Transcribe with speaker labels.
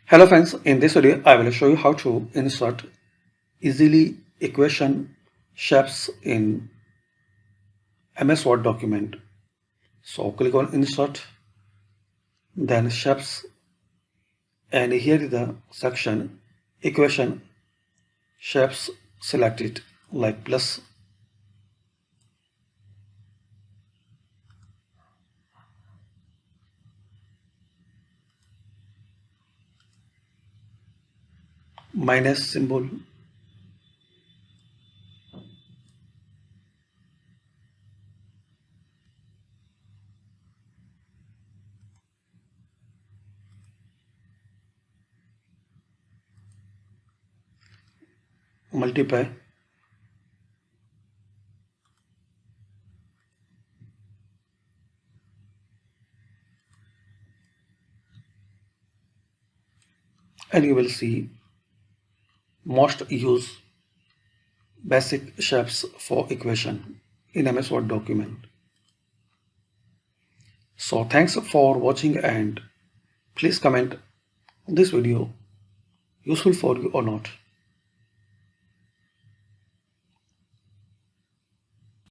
Speaker 1: Hello friends, in this video I will show you how to insert easily equation shapes in MS Word document. So click on insert, then shapes, and here is the section equation shapes. Select it like plus, minus symbol, multiply, and you will see most used basic shapes for equation in MS Word document. So thanks for watching, and please comment this video useful for you or not.